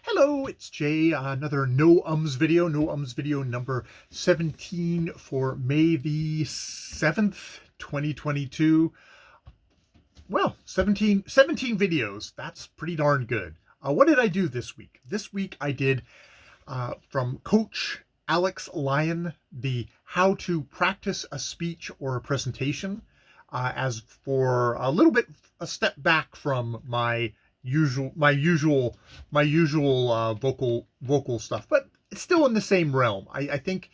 Hello, it's Jay. Another No Ums video. No Ums video number 17 for May the 7th, 2022. Well, seventeen videos. That's pretty darn good. What did I do this week? This week I did from Coach Alex Lyon the how to practice a speech or a presentation. As for a little bit a step back from my usual vocal stuff, but it's still in the same realm. I think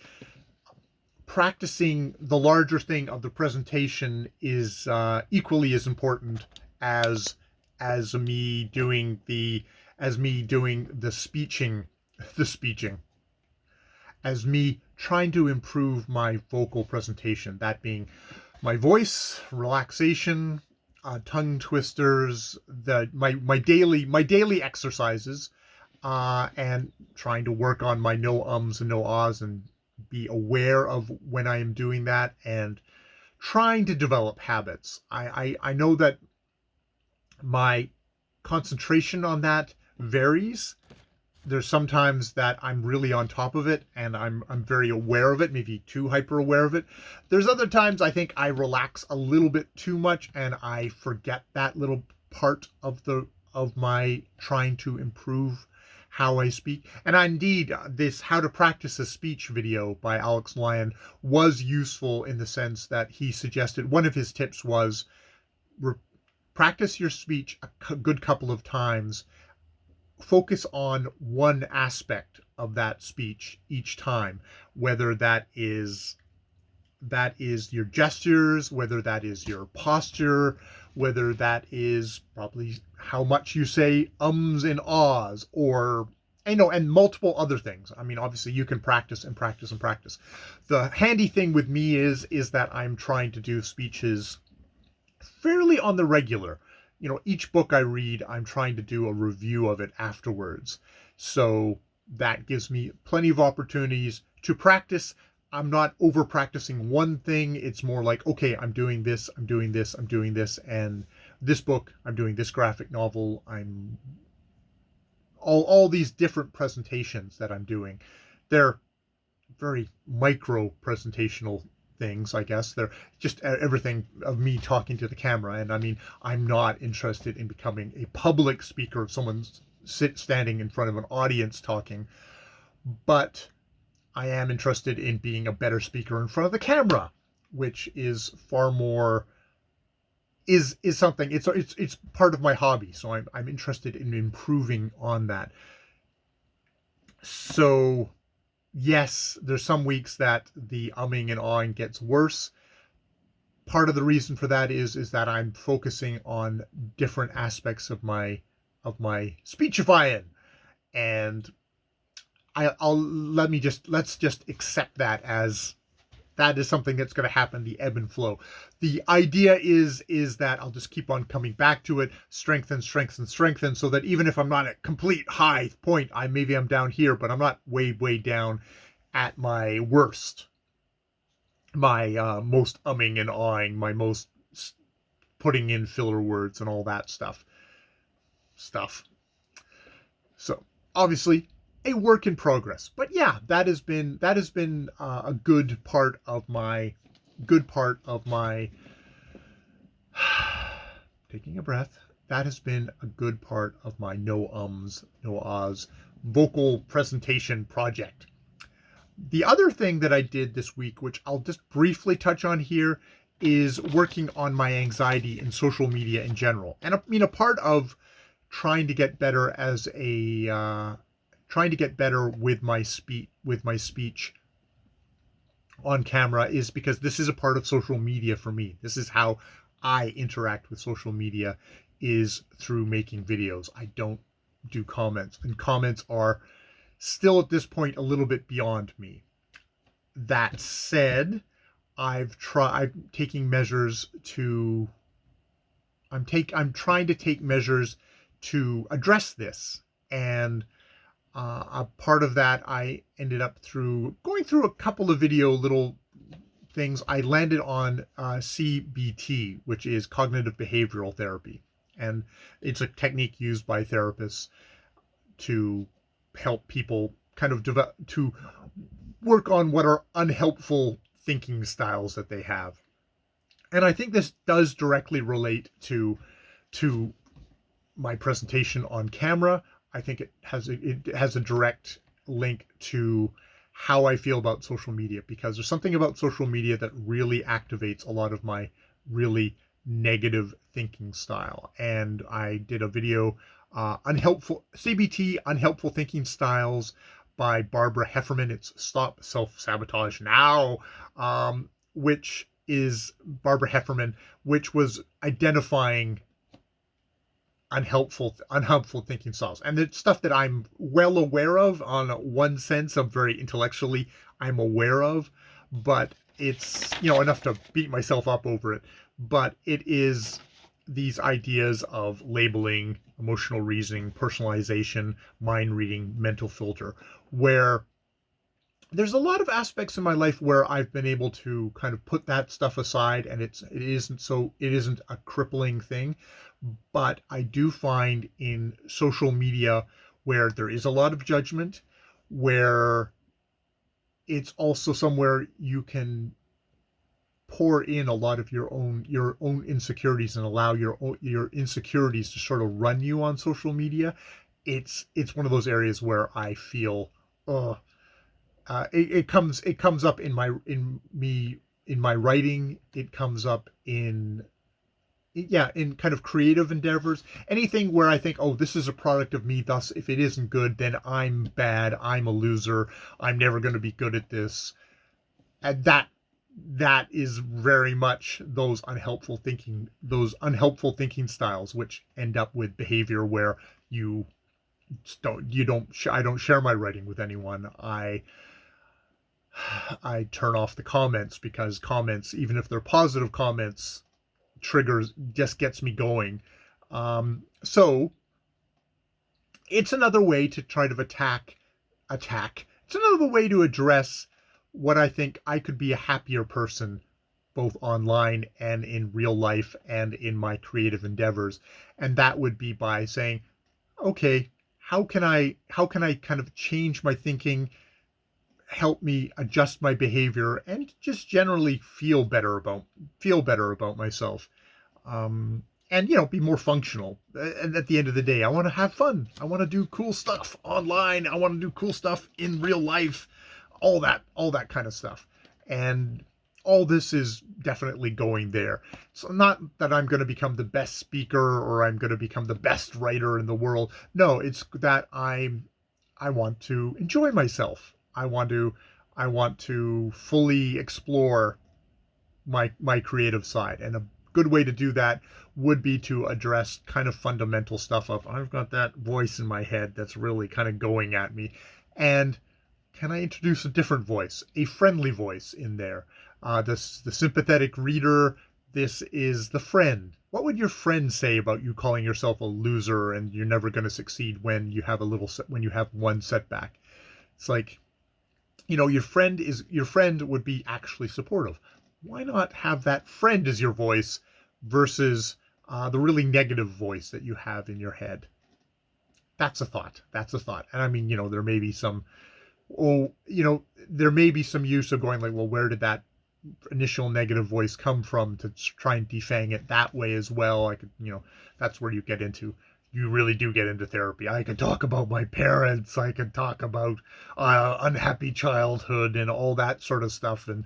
practicing the larger thing of the presentation is equally as important as as me doing the the speeching, the speeching, as me trying to improve my vocal presentation. That being my voice, relaxation, tongue twisters, my daily exercises, and trying to work on my no ums and no ahs and be aware of when I am doing that and trying to develop habits. I know that my concentration on that varies. There's sometimes that I'm really on top of it and I'm very aware of it, maybe too hyper aware of it. There's other times I think I relax a little bit too much and I forget that little part of my trying to improve how I speak. And indeed, this how to practice a speech video by Alex Lyon was useful in the sense that he suggested one of his tips was practice your speech a good couple of times, focus on one aspect of that speech each time, whether that is your gestures, whether that is your posture, whether that is probably how much you say ums and ahs, or and multiple other things. I mean, obviously you can practice and practice and practice. The handy thing with me is that I'm trying to do speeches fairly on the regular. Each book I read, I'm trying to do a review of it afterwards. So that gives me plenty of opportunities to practice. I'm not over practicing one thing. It's more like, okay, I'm doing this, I'm doing this, I'm doing this, and this book, I'm doing this graphic novel, I'm all these different presentations that I'm doing. They're very micro presentational things, I guess. They're just everything of me talking to the camera. And I mean, I'm not interested in becoming a public speaker of someone standing in front of an audience talking, but I am interested in being a better speaker in front of the camera, which is far more is something. It's part of my hobby, so I'm interested in improving on that. So yes, there's some weeks that the umming and ahhing gets worse. Part of the reason for that is that I'm focusing on different aspects of my speechifying, and let's just accept that as that is something that's going to happen, the ebb and flow. The idea is that I'll just keep on coming back to it, strengthen, so that even if I'm not at complete high point, maybe I'm down here, but I'm not way down at my worst, my most umming and ahhing, my most putting in filler words and all that stuff. So obviously a work in progress, but yeah, that has been a good part of my taking a breath. That has been a good part of my no ums, no ahs vocal presentation project. The other thing that I did this week, which I'll just briefly touch on here, is working on my anxiety in social media in general. And I mean, a part of trying to get better trying to get better with my speech on camera is because this is a part of social media for me. This is how I interact with social media, is through making videos. I don't do comments, and comments are still at this point a little bit beyond me. That said, I'm taking measures to I'm trying to take measures to address this, and a part of that I ended up through going through a couple of little things. I landed on CBT, which is cognitive behavioral therapy, and it's a technique used by therapists to help people kind of develop to work on what are unhelpful thinking styles that they have. And I think this does directly relate to my presentation on camera. I think it has a direct link to how I feel about social media, because there's something about social media that really activates a lot of my really negative thinking style. And I did a video, unhelpful CBT, unhelpful thinking styles, by Barbara Heffernan. It's Stop Self Sabotage Now, which is Barbara Heffernan, which was identifying unhelpful thinking styles, and it's stuff that I'm well aware of. On one sense, I'm very intellectually, I'm aware of, but it's, enough to beat myself up over it. But it is these ideas of labeling, emotional reasoning, personalization, mind reading, mental filter, where there's a lot of aspects in my life where I've been able to kind of put that stuff aside, and it isn't a crippling thing. But I do find in social media, where there is a lot of judgment, where it's also somewhere you can pour in a lot of your own insecurities, and allow your insecurities to sort of run you on social media. It's one of those areas where I feel, it comes up in my writing. It comes up in kind of creative endeavors. Anything where I think, oh, this is a product of me, thus if it isn't good, then I'm bad, I'm a loser, I'm never going to be good at this. And that is very much those unhelpful thinking styles, which end up with behavior where I don't share my writing with anyone. I turn off the comments, because comments, even if they're positive comments, triggers just gets me going. So it's another way to try to attack. It's another way to address what I think I could be a happier person, both online and in real life and in my creative endeavors. And that would be by saying, okay, how can I kind of change my thinking, help me adjust my behavior, and just generally feel better about myself, and be more functional. And at the end of the day, I want to have fun. I want to do cool stuff online. I want to do cool stuff in real life. All that kind of stuff. And all this is definitely going there. So not that I'm going to become the best speaker, or I'm going to become the best writer in the world. No, it's that I want to enjoy myself. I want to fully explore my creative side. And a good way to do that would be to address kind of fundamental stuff of, I've got that voice in my head that's really kind of going at me, and can I introduce a different voice, a friendly voice in there? The sympathetic reader. This is the friend. What would your friend say about you calling yourself a loser and you're never going to succeed when you have one setback? It's like, your friend would be actually supportive. Why not have that friend as your voice versus the really negative voice that you have in your head? That's a thought. And I mean, there may be some use of going like, well, where did that initial negative voice come from, to try and defang it that way as well. That's where you really do get into therapy. I could talk about my parents. I could talk about unhappy childhood and all that sort of stuff. And,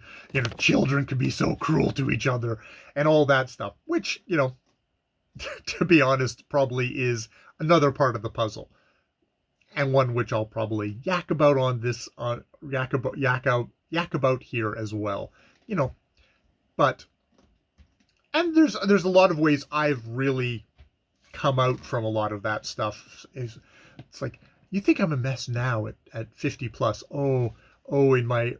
children can be so cruel to each other and all that stuff, which, to be honest, probably is another part of the puzzle. And one which I'll probably yak about here as well. But, and there's a lot of ways I've really come out from a lot of that stuff. It's like, you think I'm a mess now at 50 plus. Oh, in my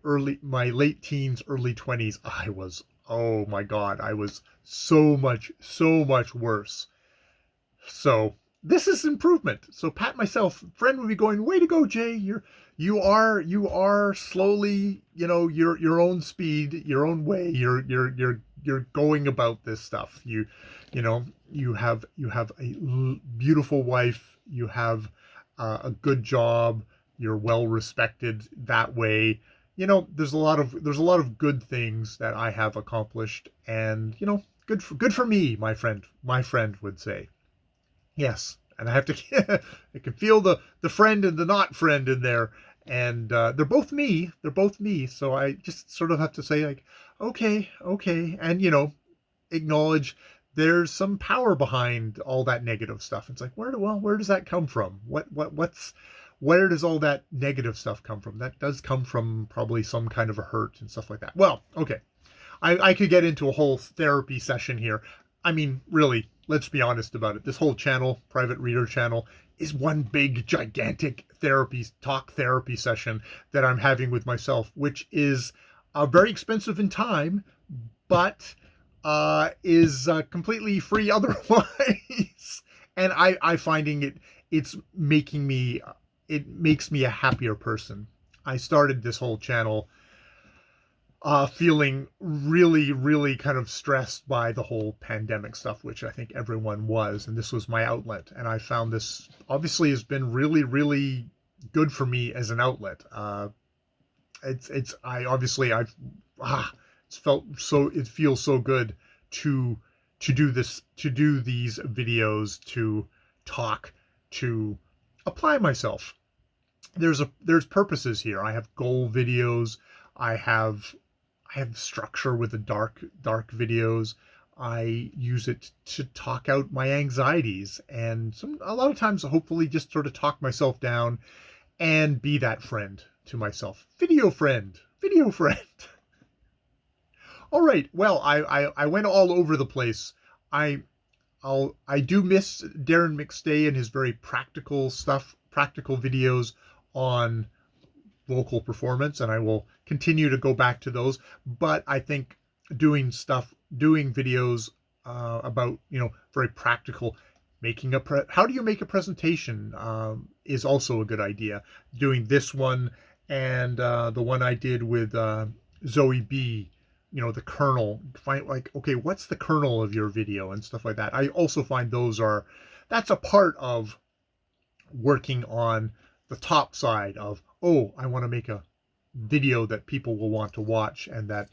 late teens, early 20s, oh my God, I was so much worse. So this is improvement. So pat myself. Friend would be going, way to go, Jay. You are slowly, your own speed, your own way. You're going about this stuff. You have a beautiful wife. You have a good job, you're well respected that way. There's a lot of good things that I have accomplished, and good for me, my friend would say. Yes, and I have to. I can feel the friend and the not friend in there, and they're both me. They're both me. So I just sort of have to say like, okay, okay, and acknowledge there's some power behind all that negative stuff. It's like where does that come from? Where does all that negative stuff come from? That does come from probably some kind of a hurt and stuff like that. Well, okay. I could get into a whole therapy session here. I mean, really, let's be honest about it. This whole channel, Private Reader channel, is one big, gigantic therapy session that I'm having with myself, which is very expensive in time, but is completely free otherwise. And I finding it makes me a happier person. I started this whole channel feeling really, really kind of stressed by the whole pandemic stuff, which I think everyone was. And this was my outlet. And I found this obviously has been really, really good for me as an outlet. It feels so good to do these videos, to talk, to apply myself. There's purposes here. I have goal videos. I have I have structure with the dark videos. I use it to talk out my anxieties, and a lot of times hopefully just sort of talk myself down and be that friend to myself. Video friend. All right. Well, I went all over the place. I do miss Darren McStay and his very practical videos on vocal performance, and I will continue to go back to those. But I think doing videos about very practical, how do you make a presentation is also a good idea. Doing this one and the one I did with Zoe B. The kernel. Find like, okay, what's the kernel of your video and stuff like that. I also find that's a part of working on the top side of, oh, I want to make a video that people will want to watch, and that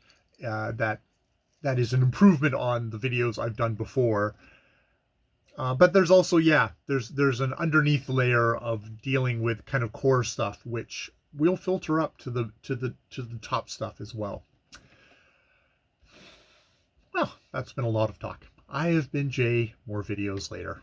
is an improvement on the videos I've done before. But there's also, there's an underneath layer of dealing with kind of core stuff, which will filter up to the top stuff as well. Well, that's been a lot of talk. I have been Jay. More videos later.